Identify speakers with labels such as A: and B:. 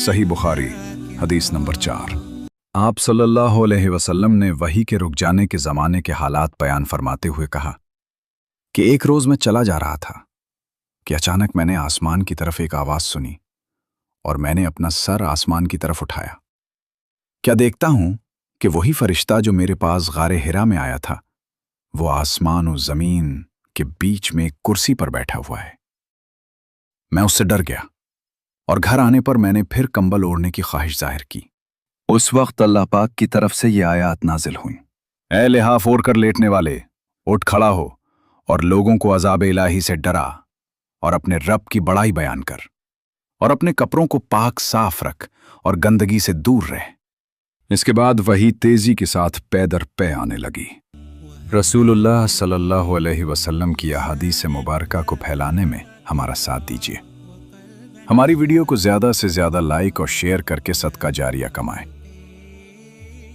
A: सही बुखारी हदीस नंबर 4। आप सल्लल्लाहु अलैहि वसल्लम ने वही के रुक जाने के ज़माने के हालात बयान फरमाते हुए कहा कि एक रोज़ मैं चला जा रहा था कि अचानक मैंने आसमान की तरफ एक आवाज़ सुनी और मैंने अपना सर आसमान की तरफ उठाया। क्या देखता हूं कि वही फरिश्ता जो मेरे पास गारे हिरा में आया था वो आसमान और ज़मीन के बीच में एक कुर्सी पर बैठा हुआ है। मैं उससे डर गया और घर आने पर मैंने फिर कंबल ओढ़ने की ख्वाहिश जाहिर की। उस वक्त अल्लाह पाक की तरफ से ये आयत नाजिल हुई, ऐ लिहाफ ओढ़ कर लेटने वाले, उठ खड़ा हो और लोगों को अज़ाब इलाही से डरा और अपने रब की बड़ाई बयान कर और अपने कपड़ों को पाक साफ रख और गंदगी से दूर रह। इसके बाद वही तेजी के साथ पै दर पै आने लगी। रसूलुल्लाह सल्लल्लाहु अलैहि वसल्लम की अहादीस मुबारका को फैलाने में हमारा साथ दीजिए। हमारी वीडियो को ज़्यादा से ज़्यादा लाइक और शेयर करके सदका जारिया कमाएं।